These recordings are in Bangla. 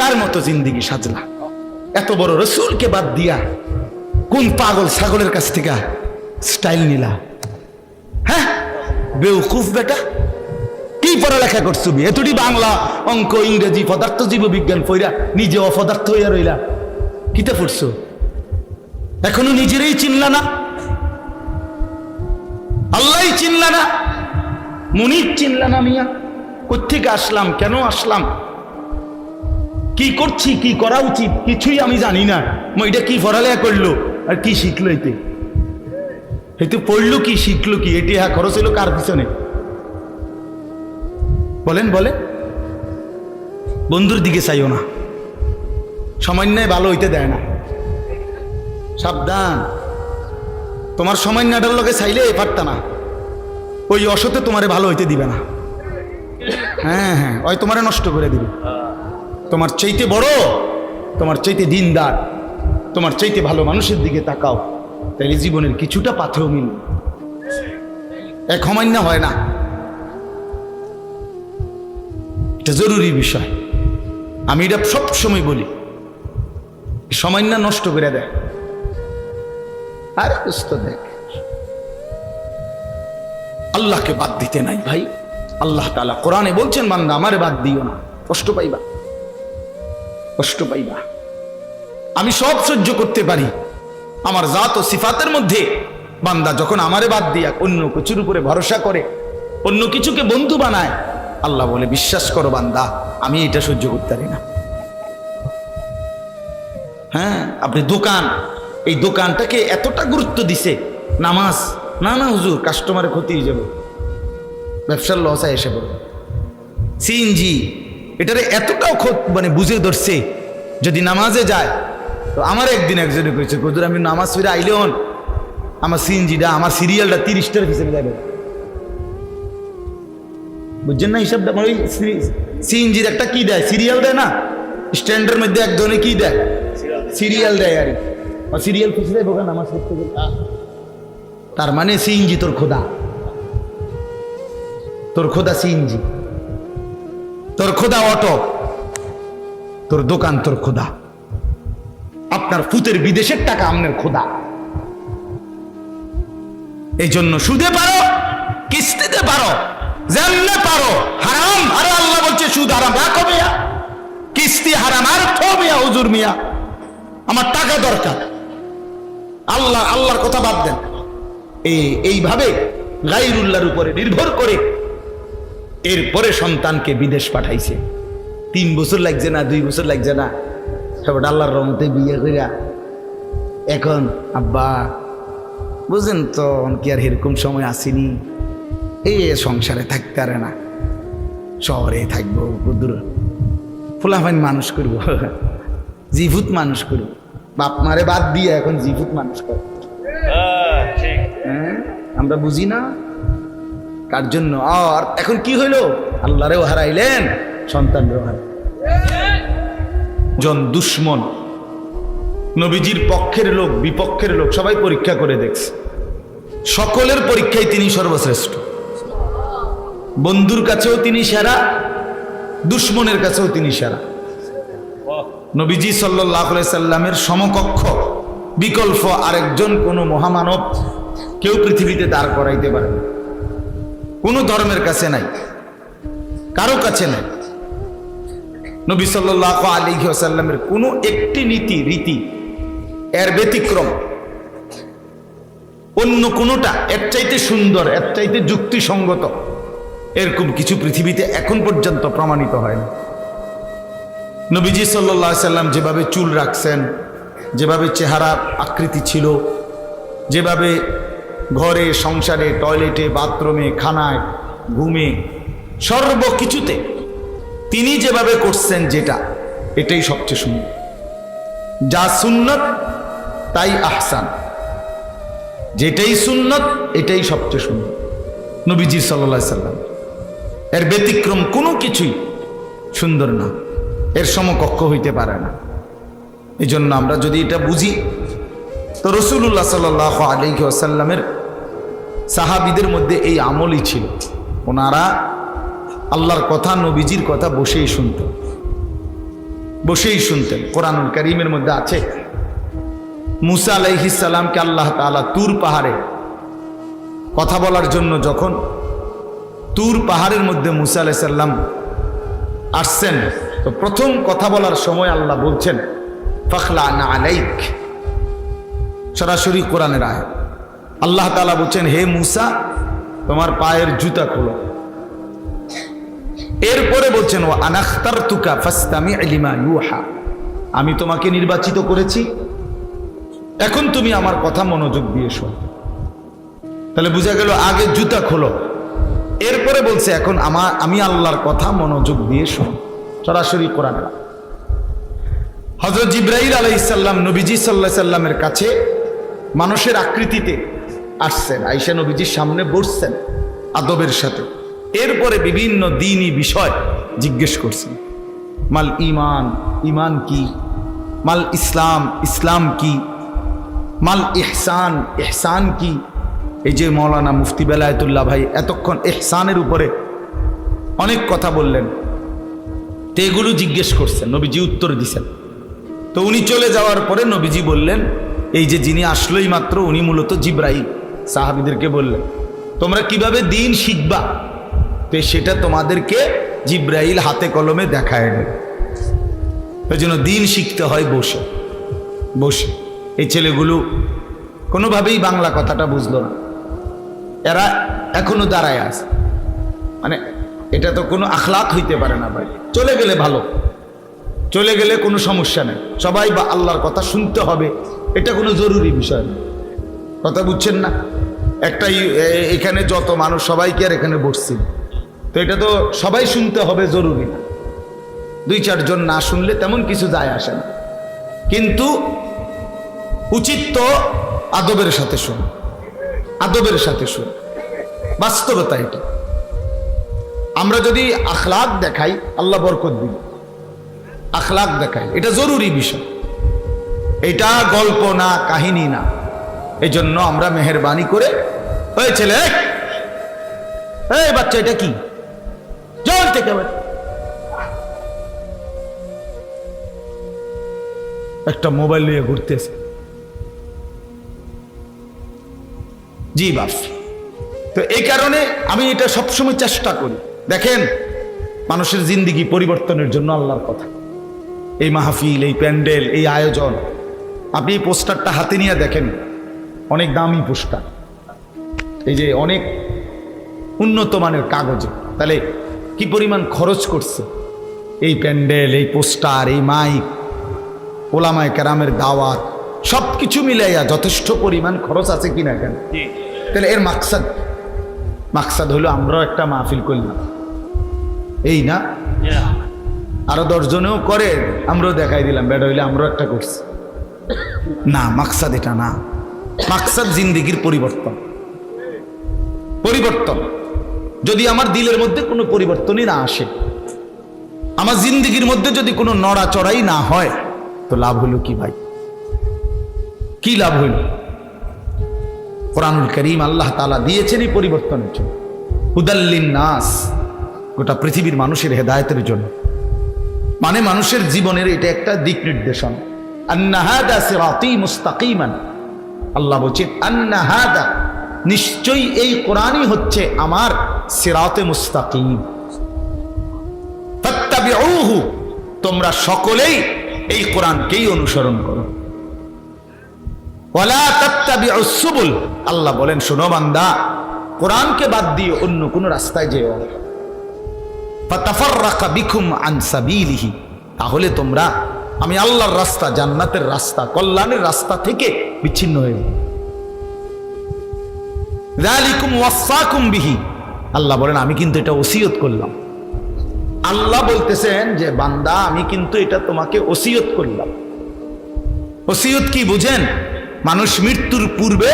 কার মতো জিন্দিগি সাজলা? এত বড় রসুলকে বাদ দিয়া কোন পাগল ছাগলের কাছ থেকে স্টাইল নিলা? হ্যাঁ বেউকুফ বেটা, কি পড়ালেখা করছো? এতটি বাংলা, অঙ্ক, ইংরেজি, পদার্থ জীববিজ্ঞান পড়া নিজে অপদার্থ হইয়া রইলা। কিতা পড়ছো? এখনো নিজেরই চিনলা না, আল্লাহই চিনলা না, মুনির চিনলা না। মিয়া কোত্থেকে আসলাম, কেন আসলাম, কি করছি, কি করা উচিত কিছুই আমি জানি না। এটা কি পড়ালেখা করলো আর কি শিখলো? এতে পড়লো কি, শিখলো কি? এটি খরচ হইলো কার পিছনে? বলেন বলেন। বন্ধুর দিকে চাইও না, সামান্যায় ভালো হইতে দেয় না। সাবধান, তোমার সামান্যটার লোকে চাইলে পারতা না, ওই অসতে তোমারে ভালো হইতে দিবে না। হ্যাঁ হ্যাঁ, ওই তোমারে নষ্ট করে দিবে। তোমার চাইতে বড়, তোমার চাইতে দিনদার, তোমার চাইতে ভালো মানুষের দিকে তাকাও, তাহলে জীবনের কিছুটা পাথেও মিল। এক সামান্য হয় না, এটা জরুরি বিষয়। আমি এটা সবসময় বলি, সামান্য নষ্ট করে দেয়। আরে বুঝত দেখ, আল্লাহকে বাদ দিতে নাই ভাই। আল্লাহ তাআলা কোরআনে বলছেন, বান্দা আমারে বাদ দিও না, কষ্ট পাইবা, কষ্ট পাইবা। আমি সব সহ্য করতে পারি, আমার জাত ও সিফাতের মধ্যে বান্দা যখন আমারে বাদ দিয়া অন্য কিছুর উপরে ভরসা করে, অন্য কিছুকে বন্ধু বানায়, আল্লাহ বলে বিশ্বাস করো বান্দা, আমি এটা সহ্য করতে পারি না। হ্যাঁ, আপনি দোকান, এই দোকানটাকে এতটা গুরুত্ব দিছে, নামাজ না না হুজুর কাস্টমারের ক্ষতি হয়ে যাবে, ব্যবসার লস এসে পড়বে। সিএনজি এটারে এতটাও মানে বুঝে ধরছে, যদি নামাজে যায় তো আমার একদিন একজনে কইছে, হুজুর আমি নামাজ ফিরে আইলে হন আমার সিএনজিটা, আমার সিরিয়ালটা 30টার পিছনে যাবে। বুঝছেন না হিসাবটা? মানে ওই সিএনজির একটা কি দেয়, সিরিয়াল দেয় না, স্ট্যান্ডের মধ্যে একজনে কি দেয়, সিরিয়াল দেয়। আর সিরিয়াল খুঁজে দেয় বোকা নামাজ পড়তে গেলে। তার মানে সিএনজি তোর খোদা, তোর খোদা সিএনজি, তোর খোদা অটো, তোর দোকান তোর খোদা, আপনার ফুতের বিদেশের টাকা আপনার খোদা। এই জন্য সুদে পারো, কিস্তিতে পারো, জানলে পারো, হারাম। আরে আল্লাহ বলছে সুদ হারাম, রাখো মিয়া, কিস্তি হারাম। আর থো মিয়া, হুজুর মিয়া আমার টাকা দরকার, আল্লাহর কথা বাদ দেন। এইভাবে গায়রুল্লাহর উপরে নির্ভর করে এরপরে সন্তানকে বিদেশ পাঠাইছে। 3 বছর লাগছে না, 2 বছর লাগছে না, সব আল্লাহর রহমতে বিয়ে করিয়া এখন আব্বা বুঝেন তো কি আর এরকম সময় আসেনি, এই সংসারে থাকতে পারে না, শহরে থাকবো, দূর ফুলাফাইন মানুষ করবো, জিভুত মানুষ করবো, বাপ মারে বাদ দিয়ে এখন জিভুত মানুষ করবো। হ্যাঁ, আমরা বুঝি না কার জন্য। আর এখন কি হইল, আল্লাহরেও হারাইলেন, সন্তানরেও হারাইলেন। জন দুশ্মন, নবীজির পক্ষের লোক, বিপক্ষের লোক সবাই পরীক্ষা করে দেখছে, সকলের পরীক্ষায় তিনি সর্বশ্রেষ্ঠ। বন্ধুর কাছেও তিনি সেরা, দুশ্মনের কাছেও তিনি সেরা। নবীজি সাল্লাল্লাহু আলাইহি সাল্লামের সমকক্ষ বিকল্প আরেকজন কোন মহামানব কেউ পৃথিবীতে দাঁড় করাইতে পারে না, কোন ধর্মের কাছে নাই, কারো কাছে নাই। নবী সাল্লাল্লাহু আলাইহি ওয়াসাল্লামের কোনো একটি নীতি রীতি এর ব্যতিক্রম, অন্য কোনোটা এর চাইতে সুন্দর, এর চাইতে যুক্তিসঙ্গত, এরকম কিছু পৃথিবীতে এখন পর্যন্ত প্রমাণিত হয় না। নবীজি সাল্লাল্লাহু আলাইহি সাল্লাম যেভাবে চুল রাখছেন, যেভাবে চেহারা আকৃতি ছিল, যেভাবে ঘরে সংসারে টয়লেটে বাথরুমে খানায় ঘুমে সর্বকিছুতে তিনি যেভাবে করছেন, যেটা এটাই সবচেয়ে সুন্দর। যা সুন্নত তাই আহসান, যেটাই সুন্নত এটাই সবচেয়ে সুন্দর নবীজি সাল্লাল্লাহু আলাইহি সাল্লাম। এর ব্যতিক্রম কোনো কিছুই সুন্দর না, এর সমকক্ষ হইতে পারে না। এই জন্য আমরা যদি এটা বুঝি, তো রাসূলুল্লাহ সাল্লাল্লাহু আলাইহি ওয়াসাল্লামের সাহাবীদের মধ্যে এই আমলই ছিল, ওনারা আল্লাহর কথা, নবীজির কথা বসেই শুনত। বসেই শুনতেন। কোরআনুল কারীমের মধ্যে আছে মুসা আলাইহিস সালামকে আল্লাহ তাআলা তুর পাহাড়ে কথা বলার জন্য যখন তুর পাহাড়ের মধ্যে মুসা আলাইহিস সালাম আসছেন, তো প্রথম কথা বলার সময় আল্লাহ বলছেন ফাখলা'না আলাইক, সরাসরি কোরআনের আয়াত। আল্লাহ তাআলা বলছেন হে মুসা তোমার পায়ের জুতা খোলো। এরপরে বলছেন ওয়া আনাখতারতুকা ফাসতামি' লিমা ইউহা, আমি তোমাকে নির্বাচিত করেছি, এখন তুমি আমার কথা মনোযোগ দিয়ে শোনো। তাহলে বোঝা গেল আগে জুতা খোলো, এরপরে বলছে এখন আমি আল্লাহর কথা মনোযোগ দিয়ে শোনো, সরাসরি কোরআন। হযরত জিবরাইল আলাইহিস সালাম নবীজি সাল্লাল্লাহু আলাইহি সাল্লামের কাছে মানুষের আকৃতিতে আসছেন, আয়েশা নবীজির সামনে বসছেন আদবের সাথে। এরপরে বিভিন্ন দ্বীনি বিষয় জিজ্ঞেস করছেন। মাল ঈমান, ঈমান কি? মাল ইসলাম, ইসলাম কি? মাল ইহসান, ইহসান কি? এই যে মাওলানা মুফতি বেলায়েতুল্লাহ ভাই এতক্ষণ ইহসানের উপরে অনেক কথা বললেন, তো এগুলো জিজ্ঞেস করছেন, নবীজি উত্তর দিছেন। তো উনি চলে যাওয়ার পরে নবীজি বললেন এই যে যিনি আসলোই মাত্র উনি মূলত জিবরাইল। সাহাবীদেরকে বললেন তোমরা কিভাবে দ্বীন শিখবা, তো সেটা তোমাদেরকে জিবরাইল হাতে কলমে দেখায় নেবে। ওই জন্য দ্বীন শিখতে হয় বসে বসে। এই ছেলেগুলো কোনোভাবেই বাংলা কথাটা বুঝলো না, এরা এখনো দাঁড়ায় আছে। মানে এটা তো কোনো আখলাক হইতে পারে না ভাই। চলে গেলে ভালো, চলে গেলে কোনো সমস্যা নেই, সবাই বা আল্লাহর কথা শুনতে হবে, এটা কোনো জরুরি বিষয় না। কথা বুঝছেন না? একটাই এখানে যত মানুষ সবাইকে আর এখানে বসছি, তো এটা তো সবাই শুনতে হবে জরুরি না। দুই চারজন না শুনলে তেমন কিছু যায় আসে না, কিন্তু উচিত তো আদবের সাথে শুন, আদবের সাথে শুন, বাস্তবতা এটা। আমরা যদি আখলাক দেখাই আল্লাহ বরকত দিবে, আখলাক দেখাই, এটা জরুরি বিষয়, এটা গল্প না কাহিনী না। এই জন্য আমরা মেহেরবানি করে ওই ছেলে এই বাচ্চা এটা কি জল থেকে একটা মোবাইল নিয়ে ঘুরতেছে, জি বাস। তো এই কারণে আমি এটা সবসময় চেষ্টা করি, দেখেন মানুষের জিন্দেগি পরিবর্তনের জন্য আল্লাহর কথা, এই মাহফিল, এই প্যান্ডেল, এই আয়োজন। আপনি এই পোস্টারটা হাতে নিয়ে দেখেন, অনেক দামি পোস্টার, এই যে অনেক উন্নত মানের কাগজে, তাহলে কি পরিমাণ খরচ করছে এই প্যান্ডেল, এই পোস্টার, এই মাইক, ওলামায়ে কেরামের দাওয়াত, সব কিছু মিলাইয়া যথেষ্ট পরিমাণ খরচ আছে কিনা কেন? তাহলে এর মাকসাদ হলো আমরাও একটা মাহফিল করলাম, এই না? আরো 10 জনেও করে, আমরাও দেখাই দিলাম, বেটা হইলে আমরাও একটা করছি না। মাকসাদ এটা না, মাকসাদ জিন্দেগির পরিবর্তন। পরিবর্তন যদি আমার দিলের মধ্যে কোনো পরিবর্তনই না আসে, আমার জিন্দেগির মধ্যে যদি কোনো নড়াচড়াই না হয়, তো লাভ হলো কি ভাই? কি লাভ হইল? কোরআনুল কারীম আল্লাহ তাআলা দিয়েছেন এই পরিবর্তনের জন্য, হুদাল্লিন নাস, গোটা পৃথিবীর মানুষের হেদায়েতের জন্য। মানে মানুষের জীবনের এটা একটা দিক নির্দেশন। আন্না হাদা সিরাতি মুস্তাকিমান, আল্লাহ বলছেন আন্না হাদা, নিশ্চয়ই এই কোরআনই হচ্ছে আমার সিরাতে মুস্তাকিম। ফাত্তাবিউহু, তোমরা সকলেই এই কোরআনকেই অনুসরণ করো। ওয়ালা তাত্তাবিউস সুবুল, আল্লাহ বলেন শোনো বান্দা, কোরআনকে বাদ দিয়ে অন্য কোন রাস্তায় যেও না। ফাতাফাররাকা বিকুম আন সাবিলিহি, তাহলে তোমরা আমি আল্লাহর রাস্তা, জান্নাতের রাস্তা, কল্যাণের রাস্তা থেকে বিচ্ছিন্ন হয়ে যাবে। যালিকুম ওয়াসাকুম বিহি, আল্লাহ বলেন আমি কিন্তু এটা ওসিয়ত করলাম। আল্লাহ বলতেছেন যে বান্দা আমি কিন্তু এটা তোমাকে ওসিয়ত করলাম। ওসিয়ত কি বুঝেন? মানুষ মৃত্যুর পূর্বে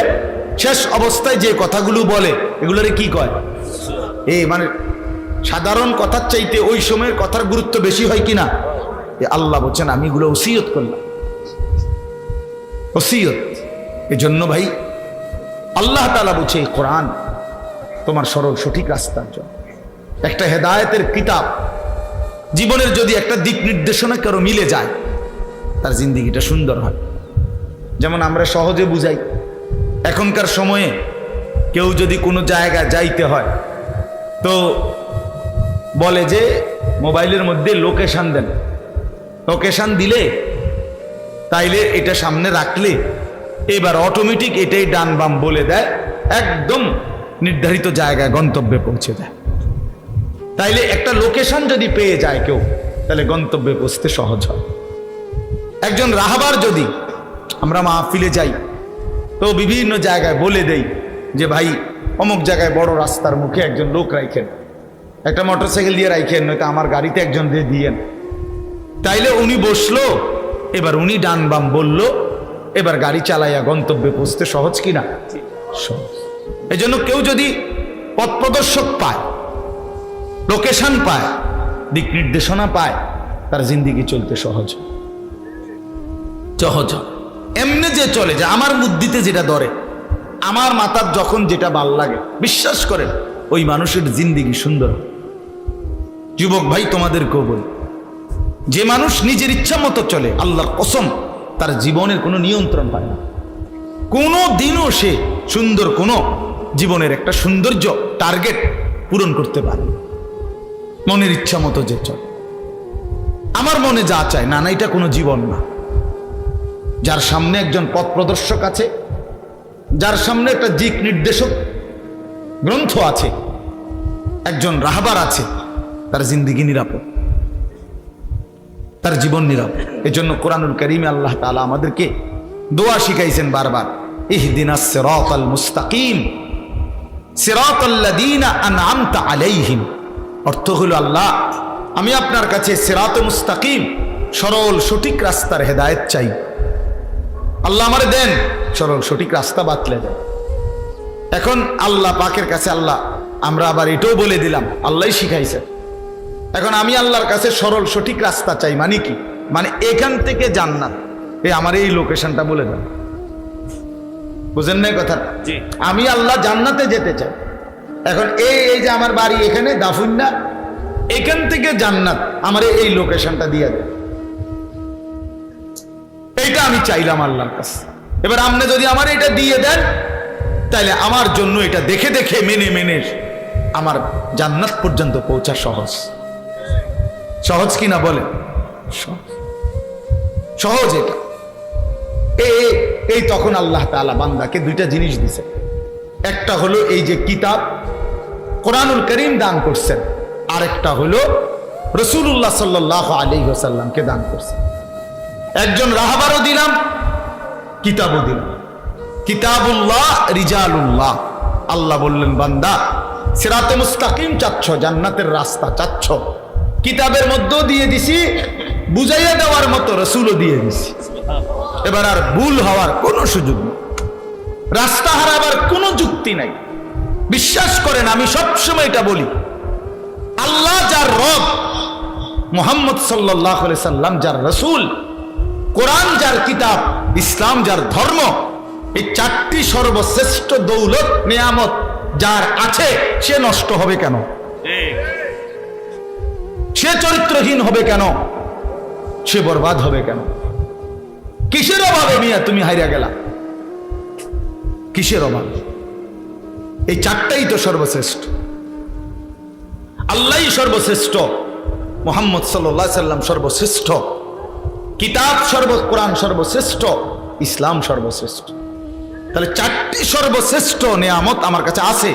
শেষ অবস্থায় যে কথাগুলো বলে এগুলোরে কি কয়? মানে সাধারণ কথার চাইতে ওই সময়ের কথার গুরুত্ব বেশি হয় কিনা? আল্লাহ বলছেন আমি এগুলো ওসিয়ত করলাম, ওসিয়ত। এজন্য ভাই আল্লাহ তাআলা বলছে এই কোরআন তোমার সরল সঠিক রাস্তার জন্য, একটা হেদায়েতের কিতাব। জীবনের যদি একটা দিক নির্দেশনা কারো মিলে যায়, তার জিন্দিগিটা সুন্দর হয়। যেমন আমরা সহজে বুঝাই, এখনকার সময়ে কেউ যদি কোনো জায়গায় যাইতে হয় তো বলে যে মোবাইলের মধ্যে লোকেশন দেন, লোকেশন দিলে তাইলে এটা সামনে রাখলে এবার অটোমেটিক এটাই ডান বাম বলে দেয়, একদম নির্ধারিত জায়গায় গন্তব্যে পৌঁছে দেয়। তাইলে একটা লোকেশন যদি পেয়ে যায় কেউ, তাহলে গন্তব্যে পৌঁছতে সহজ হয়। একজন রাহাবার যদি আমরা মাহফিলে যাই তো বিভিন্ন জায়গায় বলে দেই যে ভাই অমুক জায়গায় বড় রাস্তার মুখে একজন লোক রাখেন, একটা মোটরসাইকেল দিয়ে রাখেন, নয়তো আমার গাড়িতে একজন দিয়ে দিয়েন। তাইলে উনি বসলো, এবার উনি ডান বাম বলল, এবার গাড়ি চালাইয়া গন্তব্যে পৌঁছতে সহজ কিনা? সহজ। এই জন্য কেউ যদি পথ প্রদর্শক পায়, লোকেশন পায়, দিক নির্দেশনা পায়, তার জিন্দিগি চলতে সহজ সহজ। এমনি যে চলে যায় আমার বুদ্ধিতে যেটা ধরে, আমার মাথার যখন যেটা ভাল লাগে, বিশ্বাস করেন ওই মানুষের জিন্দিগি সুন্দর। যুবক ভাই তোমাদেরকেও বলি, যে মানুষ নিজের ইচ্ছা মতো চলে, আল্লাহর কসম তার জীবনের কোনো নিয়ন্ত্রণ পায় না। কোনো দিনও সে সুন্দর কোনো জীবনের একটা সৌন্দর্য টার্গেট পূরণ করতে পারে। মনের ইচ্ছা মতো যে চলে, আমার মনে যা চায়, না না এটা কোনো জীবন না। যার সামনে একজন পথ প্রদর্শক আছে, যার সামনে একটা দিক নির্দেশক গ্রন্থ আছে, একজন রাহবার আছে, তার জিন্দিগি নিরাপদ, তার জীবন নিরাপদ। এজন্য কোরআনুল কারীমে আল্লাহ তাআলা আমাদেরকে দোয়া শিখাইছেন বারবার, ইহদিনাস সিরাতাল মুস্তাকিম সিরাতাল্লাযীনা আনআমতা আলাইহিম। অর্থ হলো, আল্লাহ আমি আপনার কাছে সিরাতে মুস্তাকিম, সরল সঠিক রাস্তার হেদায়েত চাই। আল্লাহ আমারে দেন সরল সঠিক রাস্তা বাতলে দেন। এখন আল্লাহ পাকের কাছে আল্লাহ আমরা আবার এটাও বলে দিলাম, আল্লাহই শিখাইছে। এখন আমি আল্লাহর কাছে সরল সঠিক রাস্তা চাই, মানে কি? মানে এখান থেকে জান্নাত, আমার এই লোকেশনটা বলে দেন। বুঝেন না কথা? আমি আল্লাহ জান্নাতে যেতে চাই। এখন এই যে আমার বাড়ি এখানে দাফুন্না, এখান থেকে জান্নাত আমার এই লোকেশনটা দিয়ে দেন, এইটা আমি চাইলাম আল্লাহর কাছে। এবার আপনি যদি আমার এটা দিয়ে দেন, তাহলে আমার জন্য এটা দেখে দেখে মেনে মেনে আমার জান্নাত পর্যন্ত পৌঁছা সহজ। সহজ কিনা বলে? সহজ এটা। এই তখন আল্লাহ তাআলা বান্দাকে দুইটা জিনিস দিছে। একটা হলো এই যে কিতাব কোরআনুল কারীম দান করছেন, আরেকটা হলো রাসূলুল্লাহ সাল্লাল্লাহু আলাইহি ওয়াসাল্লামকে দান করছেন। একজন রাহবারও দিলাম, কিতাবও দিলাম। কিতাবুল্লাহ রিজালুল্লাহ। আল্লাহ বললেন, বান্দা সিরাতে মুস্তাকিম চাচ্ছ, জান্নাতের রাস্তা চাচ্ছ, কিতাবের মধ্যেও দিয়ে দিছি, বুঝাইয়া দেওয়ার মতো রাসূলও দিয়ে দিছি। এবার আর ভুল হওয়ার কোনো সুযোগ নেই, রাস্তা হারাবার কোনো যুক্তি নাই। বিশ্বাস করেন, আমি সবসময় এটা বলি, আল্লাহ যার রব, মুহাম্মদ সাল্লাল্লাহু আলাইহি সাল্লাম যার রাসূল, কোরআন যার কিতাব, ইসলাম যার ধর্ম, এই চারটি সর্বশ্রেষ্ঠ দৌলত নিয়ামত যার আছে, সে নষ্ট হবে কেন? সে চরিত্রহীন হবে কেন? সে বরবাদ হবে কেন? কিসের অভাবে মিয়া তুমি হারিয়া গেলা? কিসের অভাব? এই চারটাই তো সর্বশ্রেষ্ঠ। আল্লাহই সর্বশ্রেষ্ঠ, মুহাম্মদ সাল্লাল্লাহু আলাইহি সাল্লাম সর্বশ্রেষ্ঠ, কিতাব কোরআন সর্বশ্রেষ্ঠ, ইসলাম সর্বশ্রেষ্ঠ। তাহলে চারটি সর্বশ্রেষ্ঠ নিয়ামত আমার কাছে আছে,